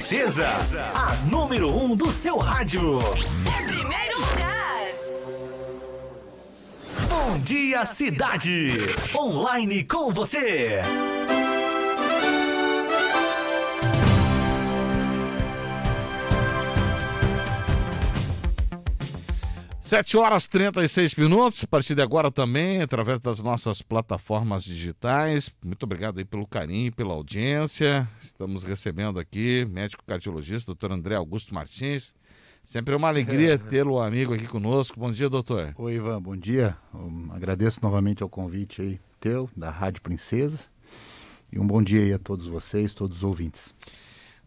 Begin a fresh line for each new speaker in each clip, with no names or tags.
Princesa, a número 1 do seu rádio.
Em primeiro lugar.
Bom Dia Cidade. Online com você.
7h36. A partir de agora também, através das nossas plataformas digitais. Muito obrigado aí pelo carinho, pela audiência. Estamos recebendo aqui médico cardiologista, Dr. André Augusto Martins. Sempre é uma alegria tê-lo amigo aqui conosco. Bom dia, doutor.
Oi, Ivan, bom dia. Agradeço novamente ao convite aí teu, da Rádio Princesa. E um bom dia aí a todos vocês, todos os ouvintes.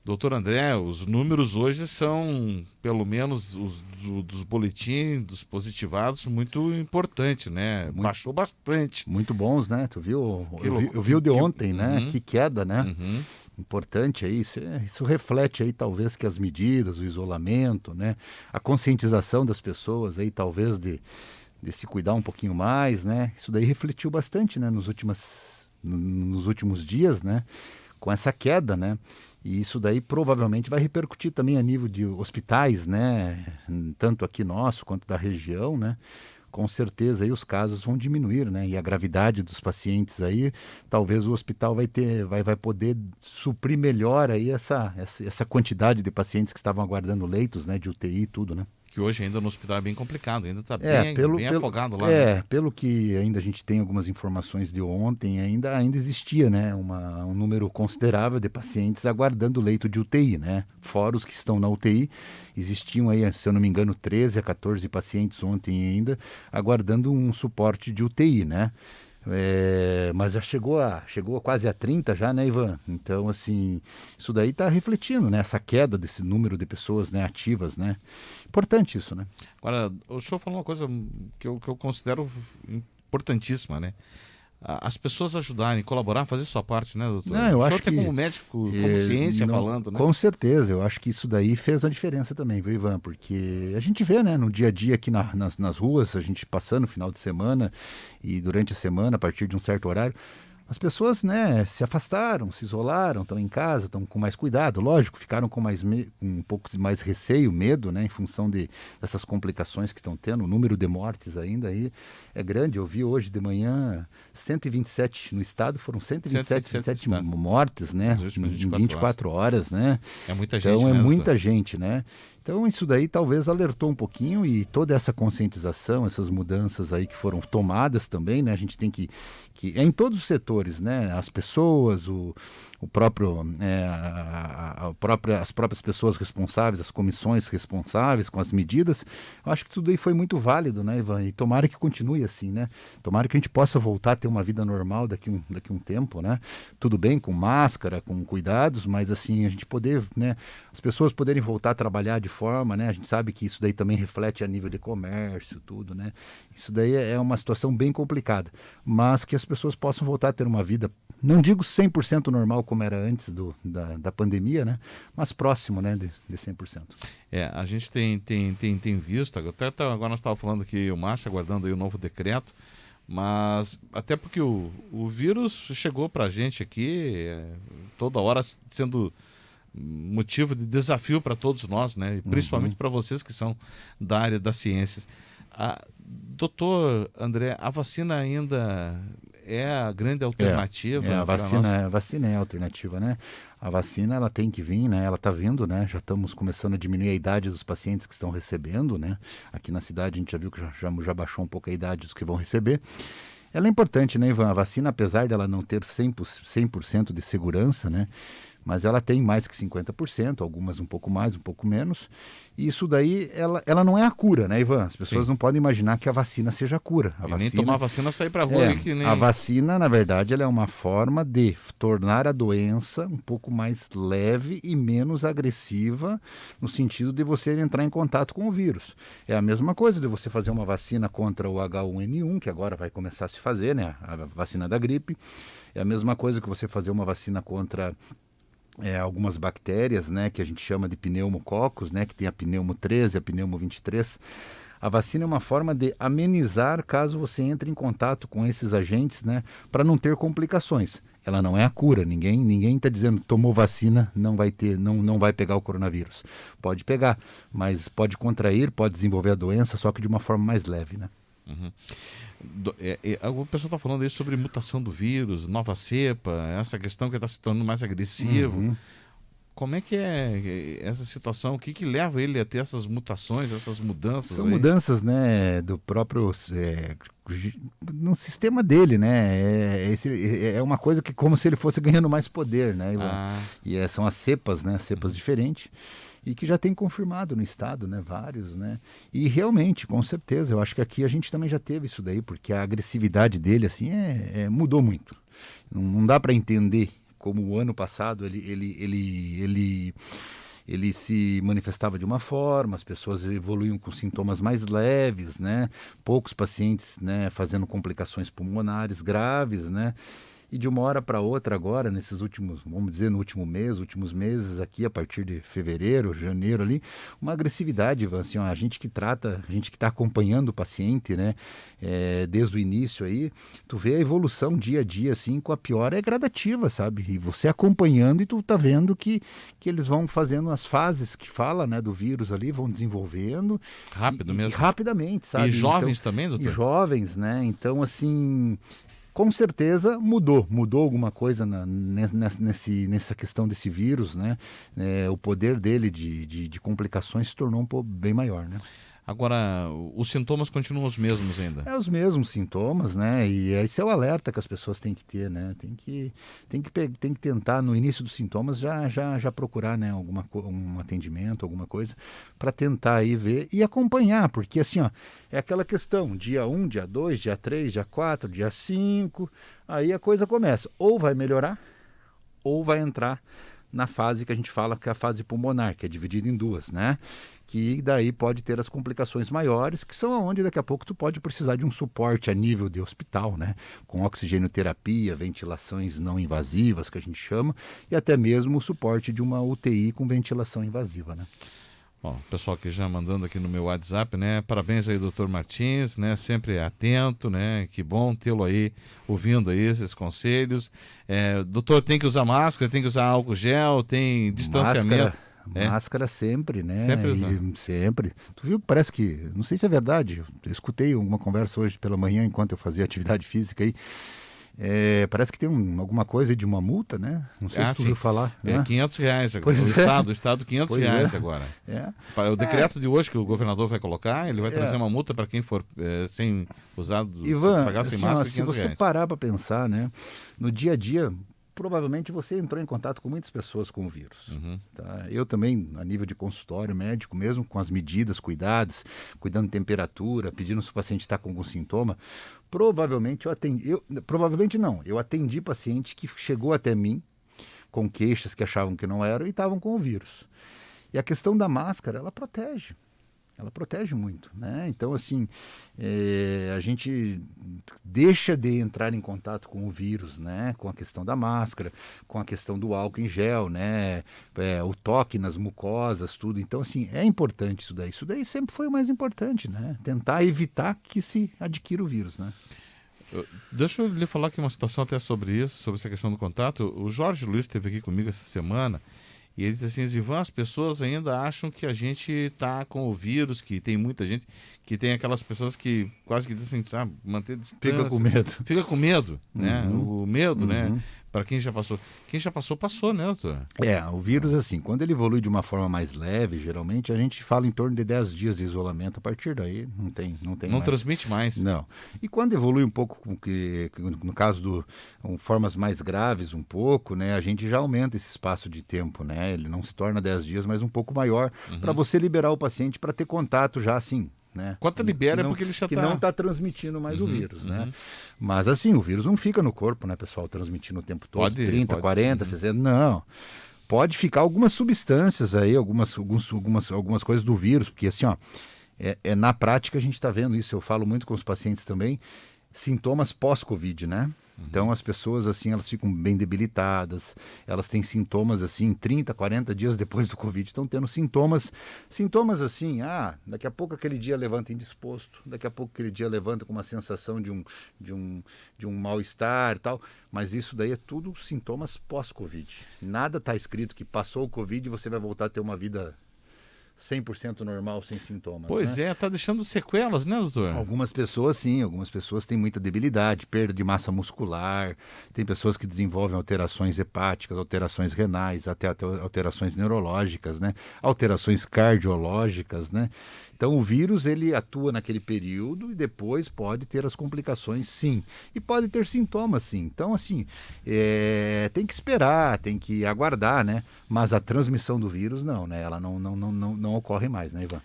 Doutor André, os números hoje são, pelo menos os dos boletins, dos positivados, muito importantes, né? Baixou bastante.
Muito bons, né? Tu viu? Eu vi o de ontem, né? Que queda, né? Importante aí, isso reflete aí talvez que as medidas, o isolamento, né? A conscientização das pessoas aí talvez de se cuidar um pouquinho mais, né? Isso daí refletiu bastante, né? Nos últimos dias, né? Com essa queda, né? E isso daí provavelmente vai repercutir também a nível de hospitais, né? Tanto aqui nosso quanto da região, né? Com certeza aí os casos vão diminuir, né? E a gravidade dos pacientes aí, talvez o hospital vai poder suprir melhor aí essa quantidade de pacientes que estavam aguardando leitos, né? De UTI e tudo, né?
Que hoje ainda no hospital é bem complicado, ainda está bem afogado lá.
É,
né?
Pelo que ainda a gente tem algumas informações de ontem, ainda existia, né, um número considerável de pacientes aguardando leito de UTI, né? Fora os que estão na UTI, existiam aí, se eu não me engano, 13 a 14 pacientes ontem ainda aguardando um suporte de UTI, né? Mas já chegou quase a 30 já, né, Ivan? Então, assim, isso daí está refletindo, né? Essa queda desse número de pessoas, né, ativas, né? Importante isso, né?
Agora, o senhor falou uma coisa que eu considero importantíssima, né? As pessoas ajudarem, colaborar, fazer sua parte, né, doutor?
Não, eu
o senhor
acho
tem
que,
como médico, como ciência falando, né?
Com certeza, eu acho que isso daí fez a diferença também, viu, Ivan? Porque a gente vê, né, no dia a dia aqui nas ruas, a gente passando no final de semana e durante a semana, a partir de um certo horário, as pessoas, né, se afastaram, se isolaram, estão em casa, estão com mais cuidado, lógico, ficaram com um pouco mais receio, medo, né, em função dessas complicações que estão tendo. O número de mortes ainda aí é grande. Eu vi hoje de manhã 127 no estado, foram 127 mortes, né, em 24 horas, né.
É muita gente,
então,
né,
é muita
doutor?
gente, né. Então isso daí talvez alertou um pouquinho, e toda essa conscientização, essas mudanças aí que foram tomadas também, né? A gente tem que é em todos os setores, né? As pessoas, o próprio, as próprias pessoas responsáveis, as comissões responsáveis com as medidas. Eu acho que tudo aí foi muito válido, né, Ivan? E tomara que continue assim, né? Tomara que a gente possa voltar a ter uma vida normal daqui um tempo, né? Tudo bem, com máscara, com cuidados, mas assim, a gente poder, né? As pessoas poderem voltar a trabalhar de forma, né? A gente sabe que isso daí também reflete a nível de comércio, tudo, né? Isso daí é uma situação bem complicada, mas que as pessoas possam voltar a ter uma vida, não digo 100% normal como era antes da pandemia, né? Mas próximo, né, de 100%.
A gente tem visto, até agora nós estávamos falando aqui, o Márcio aguardando aí o novo decreto, mas até porque o vírus chegou para a gente aqui toda hora sendo motivo de desafio para todos nós, né? E principalmente para vocês que são da área das ciências. Doutor André, a vacina ainda é a grande alternativa?
A vacina é a alternativa, né? A vacina, ela tem que vir, né? Ela está vindo, né? Já estamos começando a diminuir a idade dos pacientes que estão recebendo, né? Aqui na cidade a gente já viu que já baixou um pouco a idade dos que vão receber. Ela é importante, né, Ivan? A vacina, apesar dela não ter 100% de segurança, né? Mas ela tem mais que 50%, algumas um pouco mais, um pouco menos. E isso daí, ela não é a cura, né, Ivan? As pessoas não podem imaginar que a vacina seja a cura.
Nem tomar a vacina, sair para a rua.
A vacina, na verdade, ela é uma forma de tornar a doença um pouco mais leve e menos agressiva, no sentido de você entrar em contato com o vírus. É a mesma coisa de você fazer uma vacina contra o H1N1, que agora vai começar a se fazer, né, a vacina da gripe. É a mesma coisa que você fazer uma vacina contra algumas bactérias, né, que a gente chama de pneumococos, né, que tem a pneumo 13, a pneumo 23. A vacina é uma forma de amenizar caso você entre em contato com esses agentes, né, para não ter complicações. Ela não é a cura. Ninguém está dizendo tomou vacina, não vai ter, não vai pegar o coronavírus. Pode pegar, mas pode contrair, pode desenvolver a doença, só que de uma forma mais leve, né?
Uhum. O pessoal está falando aí sobre mutação do vírus, nova cepa, essa questão que está se tornando mais agressivo.
Uhum.
Como é que é essa situação? O que leva ele a ter essas mutações, essas mudanças?
São
aí?
mudanças, né, do próprio no sistema dele, né? É uma coisa que como se ele fosse ganhando mais poder, né, Ivan? São as cepas, né? Cepas diferentes. E que já tem confirmado no estado, né? Vários, né? E realmente, com certeza, eu acho que aqui a gente também já teve isso daí, porque a agressividade dele, assim, mudou muito. Não dá para entender como o ano passado ele se manifestava de uma forma, as pessoas evoluíam com sintomas mais leves, né? Poucos pacientes, né, fazendo complicações pulmonares graves, né? E de uma hora para outra agora, nesses últimos, vamos dizer, no último mês, últimos meses aqui, a partir de fevereiro, janeiro ali, uma agressividade, assim, ó, a gente que está acompanhando o paciente, né, desde o início aí, tu vê a evolução dia a dia, assim, com a piora é gradativa, sabe? E você acompanhando e tu tá vendo que eles vão fazendo as fases que fala, né, do vírus ali, vão desenvolvendo.
Rápido mesmo.
E rapidamente, sabe?
E jovens então, também, doutor?
E jovens, né? Então, assim... Com certeza mudou alguma coisa nessa questão desse vírus, né? O poder dele de complicações se tornou um pouco bem maior, né?
Agora, os sintomas continuam os mesmos ainda?
Os mesmos sintomas, né? E esse é o alerta que as pessoas têm que ter, né? Tem que tentar, no início dos sintomas, já procurar, né? Um atendimento, alguma coisa, para tentar aí ver e acompanhar, porque assim, ó, é aquela questão, dia 1, dia 2, dia 3, dia 4, dia 5, aí a coisa começa, ou vai melhorar, ou vai entrar na fase que a gente fala que é a fase pulmonar, que é dividida em duas, né? Que daí pode ter as complicações maiores, que são onde daqui a pouco tu pode precisar de um suporte a nível de hospital, né? Com oxigenoterapia, ventilações não invasivas, que a gente chama, e até mesmo o suporte de uma UTI com ventilação invasiva, né?
Bom, pessoal aqui já mandando aqui no meu WhatsApp, né? Parabéns aí, doutor Martins, né? Sempre atento, né? Que bom tê-lo aí, ouvindo aí esses conselhos. Doutor, tem que usar máscara, tem que usar álcool gel, tem distanciamento.
Máscara sempre, né?
Sempre.
Sempre. Tu viu que parece que, não sei se é verdade, eu escutei uma conversa hoje pela manhã enquanto eu fazia atividade física aí. Parece que tem alguma coisa de uma multa, né? Não sei se tu ouviu falar. Né?
R$500 agora. O Estado R$500 agora. Para o decreto de hoje que o governador vai colocar, ele vai trazer uma multa para quem for sem usar,
Ivan,
pagar sem
assim,
máscara,
se você parar para pensar, né? No dia a dia, provavelmente você entrou em contato com muitas pessoas com o vírus.
Uhum.
Tá? Eu também, a nível de consultório médico, mesmo com as medidas, cuidados, cuidando de temperatura, pedindo se o paciente está com algum sintoma, provavelmente eu atendi paciente que chegou até mim com queixas que achavam que não eram e estavam com o vírus. E a questão da máscara, ela protege muito, né? Então, assim, a gente deixa de entrar em contato com o vírus, né? Com a questão da máscara, com a questão do álcool em gel, né? O toque nas mucosas, tudo. Então, assim, é importante isso daí. Isso daí sempre foi o mais importante, né? Tentar evitar que se adquira o vírus, né?
Deixa eu lhe falar aqui uma situação até sobre isso, sobre essa questão do contato. O Jorge Luiz esteve aqui comigo essa semana. E ele disse assim, Ivan, as pessoas ainda acham que a gente está com o vírus, que tem muita gente, que tem aquelas pessoas que quase que dizem assim, sabe, manter distância.
Fica com medo.
Fica com medo, né?
Uhum.
O medo,
Uhum.
né? Para quem já passou. Quem já passou, passou, né, doutor?
O vírus, assim, quando ele evolui de uma forma mais leve, geralmente, a gente fala em torno de 10 dias de isolamento. A partir daí, não tem
Não
mais.
transmite mais.
Não. E quando evolui um pouco, no caso formas mais graves um pouco, né, a gente já aumenta esse espaço de tempo, né? Ele não se torna 10 dias, mas um pouco maior, para você liberar o paciente para ter contato já assim. Né?
Quando libera é porque ele já está...
Que não está transmitindo mais o vírus, né? Mas assim, o vírus não fica no corpo, né, pessoal? Transmitindo o tempo todo, 30, 40, 60, não. Pode ficar algumas substâncias aí, algumas coisas do vírus, porque assim, ó, na prática a gente está vendo isso, eu falo muito com os pacientes também, sintomas pós-Covid, né? Então as pessoas assim, elas ficam bem debilitadas, elas têm sintomas assim, 30, 40 dias depois do Covid, estão tendo sintomas assim, daqui a pouco aquele dia levanta indisposto, daqui a pouco aquele dia levanta com uma sensação de um mal-estar e tal, mas isso daí é tudo sintomas pós-Covid. Nada está escrito que passou o Covid e você vai voltar a ter uma vida 100% normal, sem sintomas.
Pois
né?
tá deixando sequelas, né, doutor?
Algumas pessoas sim, algumas pessoas têm muita debilidade, perda de massa muscular, tem pessoas que desenvolvem alterações hepáticas, alterações renais, até alterações neurológicas, né? Alterações cardiológicas, né? Então o vírus ele atua naquele período e depois pode ter as complicações sim, e pode ter sintomas sim. Então assim, tem que esperar, tem que aguardar, né? Mas a transmissão do vírus não, né? Ela não ocorre mais, né, Ivan?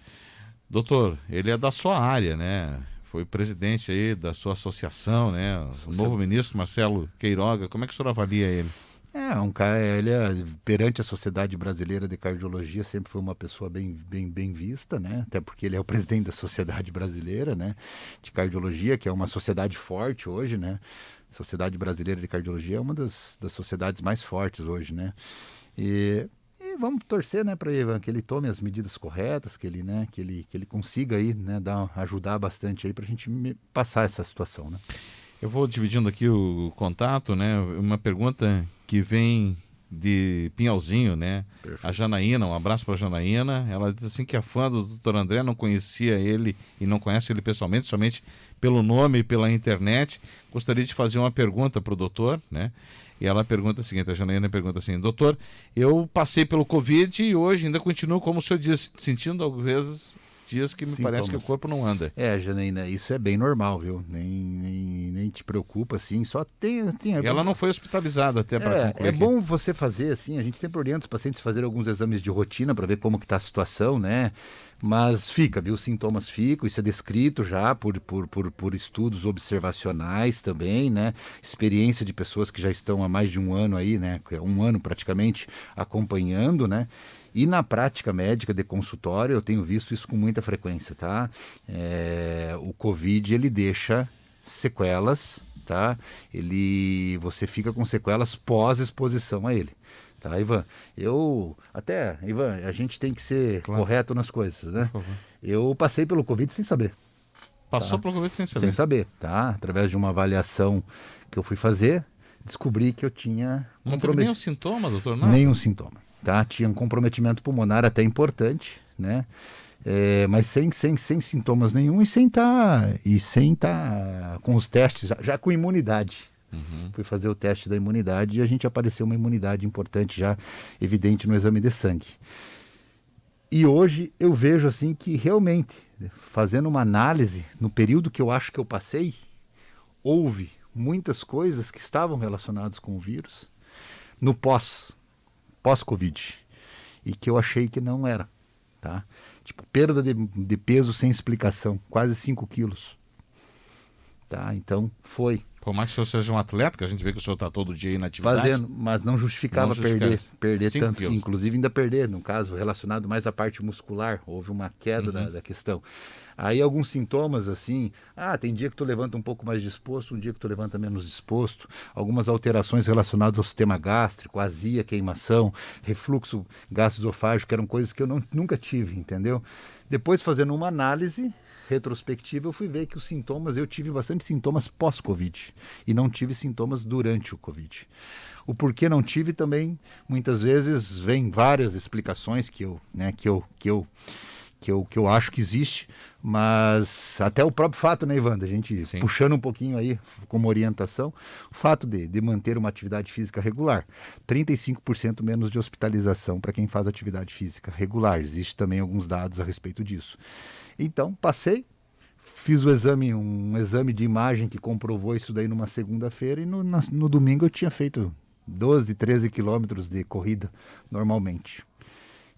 Doutor, ele é da sua área, né? Foi presidente aí da sua associação, né? O novo ministro Marcelo Queiroga, como é que o senhor avalia ele?
Ele perante a Sociedade Brasileira de Cardiologia sempre foi uma pessoa bem vista, né? Até porque ele é o presidente da Sociedade Brasileira, né, de Cardiologia, que é uma sociedade forte hoje, né? A Sociedade Brasileira de Cardiologia é uma das sociedades mais fortes hoje, né? E vamos torcer, né, para que ele tome as medidas corretas, que ele consiga aí, né, ajudar bastante aí para a gente passar essa situação, né?
Eu vou dividindo aqui o contato, né? Uma pergunta que vem de Pinhalzinho, né? Perfeito. A Janaína, um abraço para a Janaína. Ela diz assim que é fã do Dr. André, não conhecia ele e não conhece ele pessoalmente, somente pelo nome e pela internet. Gostaria de fazer uma pergunta para o doutor, né? E ela pergunta o seguinte, a Janaína pergunta assim: doutor, eu passei pelo Covid e hoje ainda continuo, como o senhor diz, sentindo às vezes dias que me parece que o corpo não anda.
Janaína, isso é bem normal, viu? Nem te preocupa, assim, só tem...
Ela não foi hospitalizada até para concluir.
É bom você fazer, assim, a gente sempre orienta os pacientes a fazer alguns exames de rotina para ver como que está a situação, né? Mas viu? Os sintomas ficam, isso é descrito já por estudos observacionais também, né? Experiência de pessoas que já estão há mais de um ano aí, né? Um ano praticamente acompanhando, né? E na prática médica de consultório eu tenho visto isso com muita frequência, tá? O Covid, ele deixa sequelas, tá? Você fica com sequelas pós-exposição a ele. Tá, Ivan? Ivan, a gente tem que ser correto nas coisas, né? Eu passei pelo Covid sem saber.
Passou pelo Covid sem saber?
Sem saber, tá? Através de uma avaliação que eu fui fazer, descobri que eu tinha...
Não teve nenhum sintoma, doutor? Não?
Nenhum sintoma, tá? Tinha um comprometimento pulmonar até importante, né? Mas sem sintomas nenhum e sem estar com os testes, já com imunidade. Fui fazer o teste da imunidade e a gente apareceu uma imunidade importante já evidente no exame de sangue. E hoje eu vejo assim que realmente, fazendo uma análise, no período que eu acho que eu passei, houve muitas coisas que estavam relacionadas com o vírus no pós-Covid e que eu achei que não era, tá? Tipo, perda de peso sem explicação, quase 5 quilos. Tá? Então, foi.
Por mais que o senhor seja um atleta, que a gente vê que o senhor está todo dia aí na atividade.
Fazendo, mas não justificava perder tanto.
Quilos.
Inclusive ainda perder, no caso, relacionado mais à parte muscular. Houve uma queda da questão. Aí alguns sintomas assim, tem dia que tu levanta um pouco mais disposto, um dia que tu levanta menos disposto. Algumas alterações relacionadas ao sistema gástrico, azia, queimação, refluxo gastroesofágico, que eram coisas que eu nunca tive, entendeu? Depois, fazendo uma análise retrospectiva, eu fui ver que eu tive bastante sintomas pós-Covid e não tive sintomas durante o Covid. O porquê não tive também, muitas vezes, vem várias explicações que eu acho que existe, mas até o próprio fato, né, Ivan, a gente Sim. puxando um pouquinho aí como orientação, o fato de manter uma atividade física regular, 35% menos de hospitalização para quem faz atividade física regular, existe também alguns dados a respeito disso. Então, fiz um exame de imagem que comprovou isso daí numa segunda-feira e no domingo eu tinha feito 12, 13 quilômetros de corrida normalmente.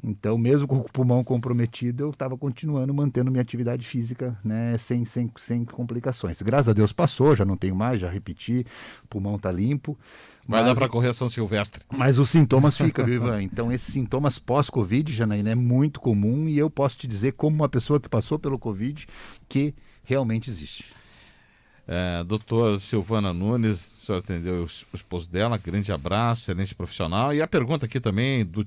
Então, mesmo com o pulmão comprometido, eu estava continuando mantendo minha atividade física, né, sem complicações. Graças a Deus passou, já não tenho mais, já repeti, o pulmão está limpo.
Vai dar para correr São Silvestre.
Mas os sintomas ficam, viu, Ivan? Então, esses sintomas pós-Covid, Janaína, é muito comum e eu posso te dizer, como uma pessoa que passou pelo Covid, que realmente existe.
Doutor Silvana Nunes, o senhor atendeu o esposo dela, grande abraço, excelente profissional. E a pergunta aqui também do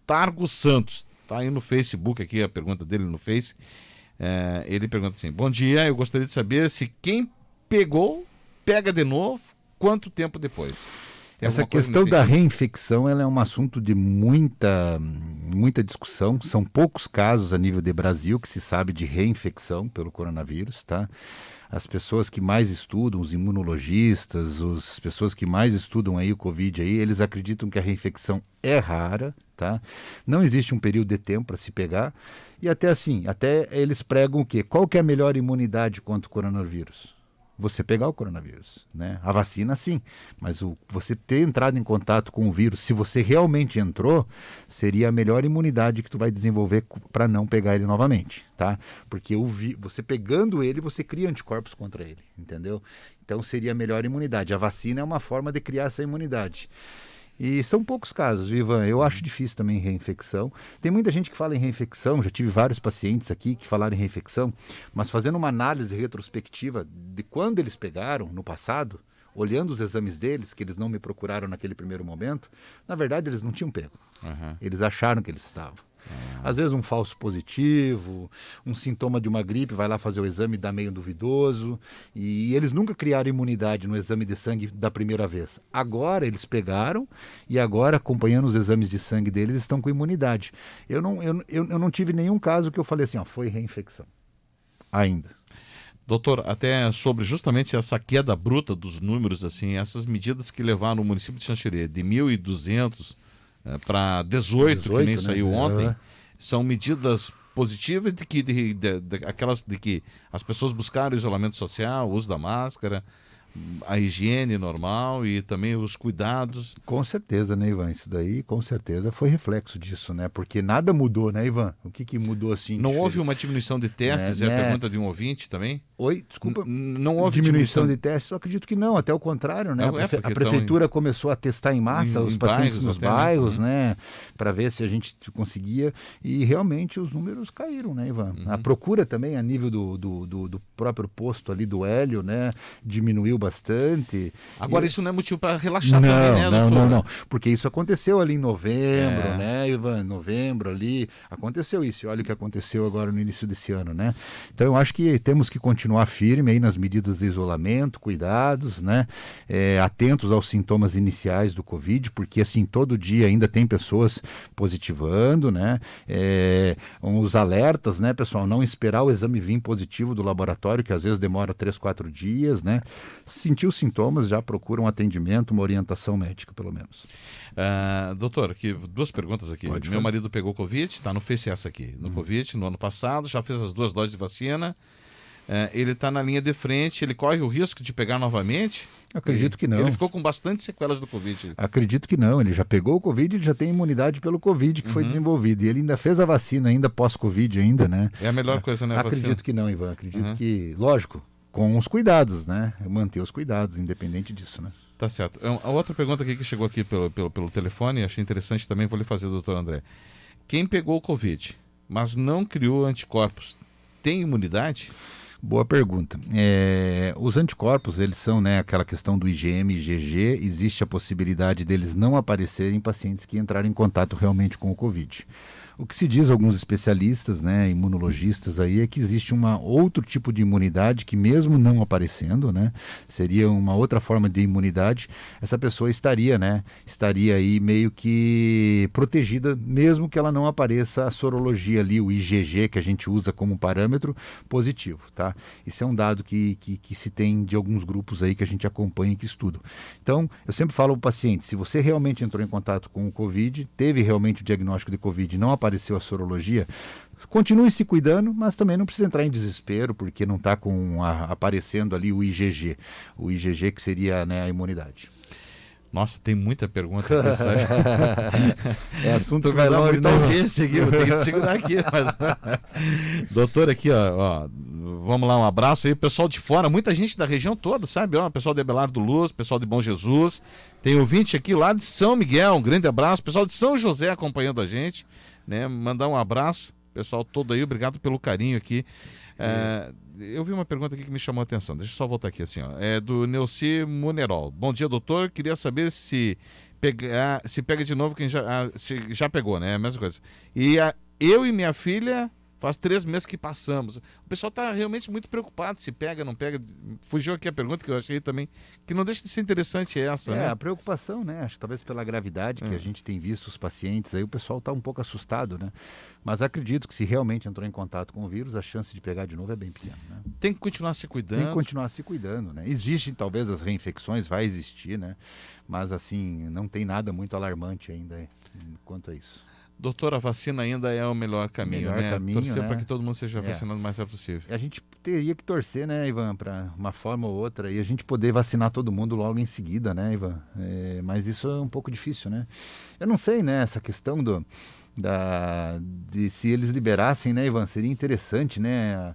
Targo Santos, tá aí no Facebook aqui, a pergunta dele no Face. Ele pergunta assim: bom dia, eu gostaria de saber se quem pegou, pega de novo, quanto tempo depois?
Essa questão da reinfecção, ela é um assunto de muita discussão. São poucos casos a nível de Brasil que se sabe de reinfecção pelo coronavírus, tá? As pessoas que mais estudam, os imunologistas, as pessoas que mais estudam aí o Covid aí, eles acreditam que a reinfecção é rara, tá? Não existe um período de tempo para se pegar. E até eles pregam o quê? Qual que é a melhor imunidade contra o coronavírus? Você pegar o coronavírus, né? A vacina sim, mas você ter entrado em contato com o vírus, se você realmente entrou, seria a melhor imunidade que tu vai desenvolver para não pegar ele novamente, tá? Porque você pegando ele, você cria anticorpos contra ele, entendeu? Então seria a melhor imunidade. A vacina é uma forma de criar essa imunidade. E são poucos casos, Ivan. Eu acho difícil também reinfecção. Tem muita gente que fala em reinfecção, já tive vários pacientes aqui que falaram em reinfecção, mas fazendo uma análise retrospectiva de quando eles pegaram no passado, olhando os exames deles, que eles não me procuraram naquele primeiro momento, na verdade eles não tinham pego. Uhum. Eles acharam que eles estavam. Às vezes um falso positivo, um sintoma de uma gripe, vai lá fazer o exame e dá meio duvidoso, e eles nunca criaram imunidade no exame de sangue da primeira vez. Agora eles pegaram e agora, acompanhando os exames de sangue deles, estão com imunidade. Eu não tive nenhum caso que eu falei assim, foi reinfecção. Ainda.
Doutor, até sobre justamente essa queda bruta dos números, assim, essas medidas que levaram o município de Xanxerê de 1.200 para 18, que nem saiu ontem, são medidas positivas aquelas de que as pessoas buscaram o isolamento social, o uso da máscara, a higiene normal e também os cuidados.
Com certeza, né, Ivan? Isso daí, com certeza, foi reflexo disso, né? Porque nada mudou, né, Ivan? O que mudou assim?
Não houve uma diminuição de testes? É a pergunta de um ouvinte também?
Oi, desculpa.
Não houve
diminuição de testes? Eu acredito que não, até o contrário, né? A prefeitura começou a testar em massa os pacientes nos bairros, né? Para ver se a gente conseguia. E realmente os números caíram, né, Ivan? A procura também, a nível do próprio posto ali do Hélio, né? Diminuiu bastante.
Agora, isso não é motivo para relaxar também, né, doutor?
Não. Porque isso aconteceu ali em novembro, né, Ivan? Novembro ali, aconteceu isso. E olha o que aconteceu agora no início desse ano, né? Então, eu acho que temos que continuar firme aí nas medidas de isolamento, cuidados, né? Atentos aos sintomas iniciais do Covid, porque, assim, todo dia ainda tem pessoas positivando, né? Os alertas, né, pessoal? Não esperar o exame vir positivo do laboratório, que às vezes demora 3, 4 dias, né? Sentiu sintomas, já procura um atendimento, uma orientação médica, pelo menos.
Doutor, aqui, 2 perguntas aqui. Meu marido pegou Covid, está no Face essa aqui. No Covid, no ano passado, já fez as 2 doses de vacina. Ele está na linha de frente, ele corre o risco de pegar novamente?
Acredito que não.
Ele ficou com bastante sequelas do Covid.
Acredito que não, ele já pegou o Covid e já tem imunidade pelo Covid que foi desenvolvido. E ele ainda fez a vacina, ainda pós-Covid ainda, né?
É a melhor coisa, né?
Acredito que não, Ivan. Acredito que, lógico, com os cuidados, né? Manter os cuidados, independente disso, né?
Tá certo. A outra pergunta aqui que chegou aqui pelo telefone, achei interessante também, vou lhe fazer, doutor André. Quem pegou o Covid, mas não criou anticorpos, tem imunidade?
Boa pergunta. Os anticorpos, eles são, né, aquela questão do IgM e IgG, existe a possibilidade deles não aparecerem em pacientes que entraram em contato realmente com o Covid. O que se diz alguns especialistas, né, imunologistas aí, é que existe outro tipo de imunidade que mesmo não aparecendo, né, seria uma outra forma de imunidade, essa pessoa estaria aí meio que protegida, mesmo que ela não apareça a sorologia ali, o IgG, que a gente usa como parâmetro, positivo, tá? Isso é um dado que se tem de alguns grupos aí que a gente acompanha e que estudam. Então, eu sempre falo ao paciente, se você realmente entrou em contato com o Covid, teve realmente o diagnóstico de Covid, não apareceu a sorologia, continue se cuidando, mas também não precisa entrar em desespero, porque não está aparecendo ali o IgG que seria, né, a imunidade.
Nossa, tem muita pergunta aqui, sabe?
É assunto
que vai dar muita audiência aqui, vou ter que te segurar aqui. Mas... Doutor, aqui, ó, vamos lá, um abraço aí, pessoal de fora, muita gente da região toda, sabe? Ó, pessoal de Abelardo Luz, pessoal de Bom Jesus, tem ouvinte aqui lá de São Miguel, um grande abraço, pessoal de São José acompanhando a gente, né? Mandar um abraço pessoal todo aí, obrigado pelo carinho aqui. Eu vi uma pergunta aqui que me chamou a atenção, deixa eu só voltar aqui assim, ó. É do Neuci Munerol. Bom dia, doutor, queria saber se pega de novo quem se já pegou, né? A mesma coisa. Eu e minha filha, faz 3 meses que passamos. O pessoal está realmente muito preocupado se pega, não pega. Fugiu aqui a pergunta que eu achei também, que não deixa de ser interessante essa, né?
A preocupação, né? Acho que talvez pela gravidade que a gente tem visto os pacientes, aí o pessoal está um pouco assustado, né? Mas acredito que se realmente entrou em contato com o vírus, a chance de pegar de novo é bem pequena, né?
Tem que continuar se cuidando.
Tem que continuar se cuidando, né? Existem talvez as reinfecções, vai existir, né? Mas assim, não tem nada muito alarmante ainda quanto a isso.
Doutor, a vacina ainda é o melhor caminho, né? Torcer para que todo mundo seja vacinado o mais rápido possível.
A gente teria que torcer, né, Ivan, para uma forma ou outra, e a gente poder vacinar todo mundo logo em seguida, né, Ivan? Mas isso é um pouco difícil, né? Eu não sei, né, essa questão de se eles liberassem, né, Ivan, seria interessante, né,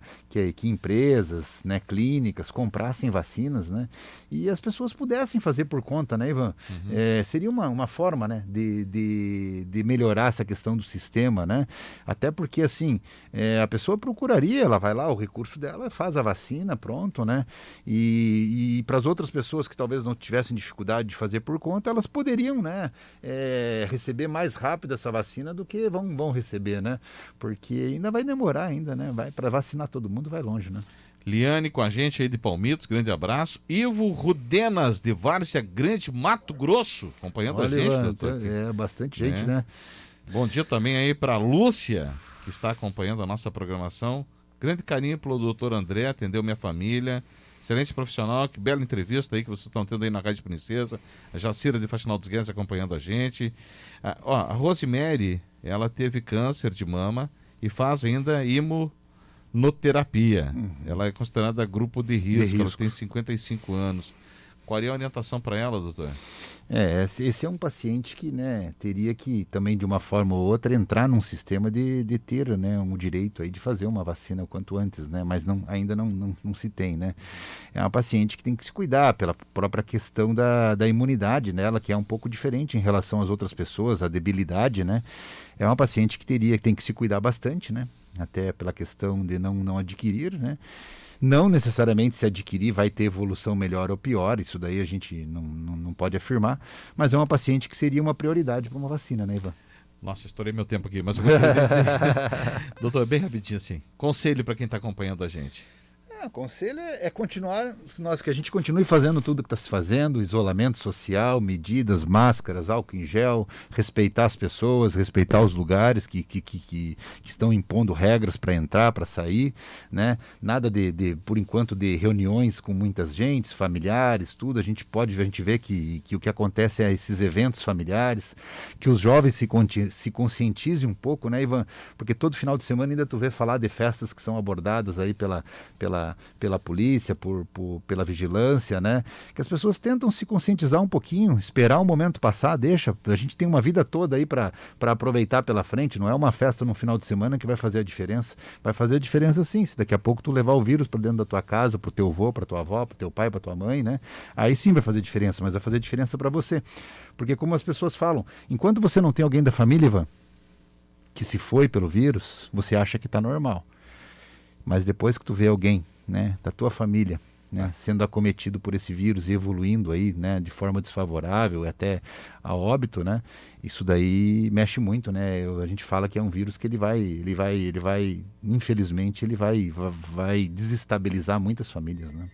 que empresas, né, clínicas comprassem vacinas, né, e as pessoas pudessem fazer por conta, né, Ivan? Seria uma forma, né, de melhorar essa questão do sistema, né, até porque, assim, a pessoa procuraria, ela vai lá, o recurso dela faz a vacina, pronto, né, e para as outras pessoas que talvez não tivessem dificuldade de fazer por conta, elas poderiam, né, receber mais rápido essa vacina do que vão receber, né? Porque ainda vai demorar ainda, né? Para vacinar todo mundo vai longe, né?
Liane com a gente aí de Palmitos, grande abraço. Ivo Rudenas, de Várzea Grande, Mato Grosso, acompanhando a gente, doutor.
Bastante gente, né?
Bom dia também aí para Lúcia, que está acompanhando a nossa programação. Grande carinho pelo doutor André, atendeu minha família. Excelente profissional, que bela entrevista aí que vocês estão tendo aí na Rádio Princesa. A Jacira de Faxinal dos Guedes acompanhando a gente. A Rosemary, ela teve câncer de mama e faz ainda imunoterapia. Ela é considerada grupo de risco, ela tem 55 anos. Qual é a orientação para ela, doutor?
Esse é um paciente que, né, teria que também de uma forma ou outra entrar num sistema de ter, né, um direito aí de fazer uma vacina o quanto antes, né, mas ainda não se tem, né. É uma paciente que tem que se cuidar pela própria questão da imunidade nela, que é um pouco diferente em relação às outras pessoas, a debilidade, né. É uma paciente que tem que se cuidar bastante, né, até pela questão de não adquirir, né. Não necessariamente se adquirir vai ter evolução melhor ou pior, isso daí a gente não pode afirmar, mas é uma paciente que seria uma prioridade para uma vacina, né, Ivan?
Nossa, estourei meu tempo aqui, mas eu gostaria de dizer, doutor, bem rapidinho assim, conselho para quem está acompanhando a gente.
O conselho é continuar, que a gente continue fazendo tudo que está se fazendo, isolamento social, medidas, máscaras, álcool em gel, respeitar as pessoas, respeitar os lugares que estão impondo regras para entrar, para sair, né? Nada por enquanto, de reuniões com muitas gentes, familiares, tudo. A gente vê que o que acontece é esses eventos familiares, que os jovens se conscientizem um pouco, né, Ivan? Porque todo final de semana ainda tu vê falar de festas que são abordadas aí pela polícia, pela vigilância, né? Que as pessoas tentam se conscientizar um pouquinho, esperar o momento passar, deixa. A gente tem uma vida toda aí para aproveitar pela frente, não é uma festa no final de semana que vai fazer a diferença. Vai fazer a diferença sim, se daqui a pouco tu levar o vírus para dentro da tua casa, pro teu avô, pra tua avó, pro teu pai, pra tua mãe, né? Aí sim vai fazer diferença, mas vai fazer diferença para você. Porque como as pessoas falam, enquanto você não tem alguém da família, Ivan, que se foi pelo vírus, você acha que tá normal. Mas depois que tu vê alguém, né, da tua família, né, sendo acometido por esse vírus e evoluindo aí, né, de forma desfavorável até a óbito, né, isso daí mexe muito, né, a gente fala que é um vírus que ele vai, infelizmente, ele vai desestabilizar muitas famílias, né.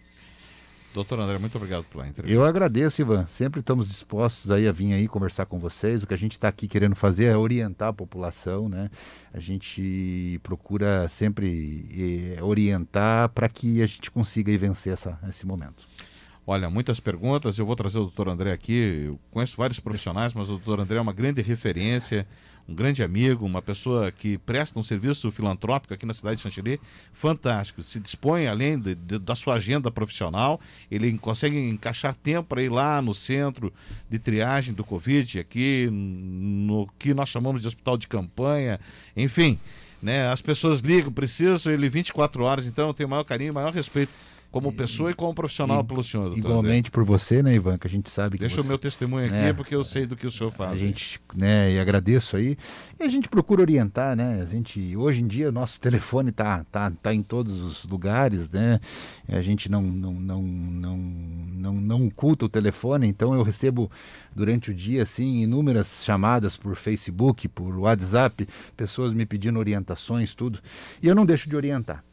Doutor André, muito obrigado pela entrevista.
Eu agradeço, Ivan. Sempre estamos dispostos aí a vir aí conversar com vocês. O que a gente está aqui querendo fazer é orientar a população, né? A gente procura sempre orientar para que a gente consiga aí vencer esse momento.
Olha, muitas perguntas. Eu vou trazer o doutor André aqui. Eu conheço vários profissionais, mas o doutor André é uma grande referência, um grande amigo, uma pessoa que presta um serviço filantrópico aqui na cidade de Xanxerê, fantástico, se dispõe além da sua agenda profissional, ele consegue encaixar tempo para ir lá no centro de triagem do Covid, aqui no que nós chamamos de hospital de campanha, enfim, né, as pessoas ligam, precisam, ele 24 horas, então eu tenho o maior carinho, o maior respeito como pessoa e como profissional pelo senhor, doutor
Igualmente
André.
por você, né, Ivan, que a gente sabe que
Deixa
você...
o meu testemunho aqui, porque eu sei do que o senhor faz.
A gente, né, e agradeço aí. E a gente procura orientar, né? A gente, hoje em dia, nosso telefone tá em todos os lugares, né? A gente não oculta o telefone, então eu recebo durante o dia, assim, inúmeras chamadas por Facebook, por WhatsApp, pessoas me pedindo orientações, tudo. E eu não deixo de orientar.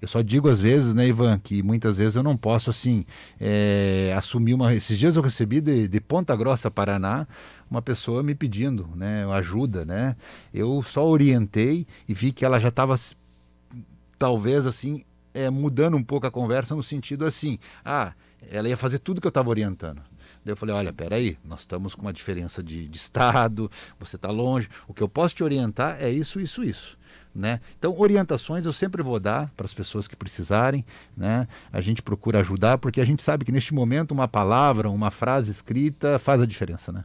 Eu só digo às vezes, né, Ivan, que muitas vezes eu não posso, assim, assumir uma... Esses dias eu recebi de Ponta Grossa, Paraná, uma pessoa me pedindo, né, ajuda, né? Eu só orientei e vi que ela já estava, talvez, assim, mudando um pouco a conversa no sentido assim, ela ia fazer tudo que eu estava orientando. Daí eu falei, olha, peraí, nós estamos com uma diferença de estado, você está longe, o que eu posso te orientar é isso, isso, isso. Né? Então, orientações eu sempre vou dar para as pessoas que precisarem, né? A gente procura ajudar, porque a gente sabe que neste momento uma palavra, uma frase escrita faz a diferença, né?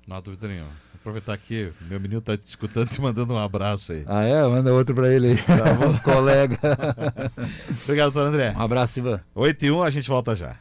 Não há dúvida nenhuma. Vou aproveitar aqui, meu menino está te escutando e te mandando um abraço aí.
Manda outro para ele aí, tá bom? Colega.
Obrigado, doutor André.
Um abraço, Ivan.
8h01, a gente volta já.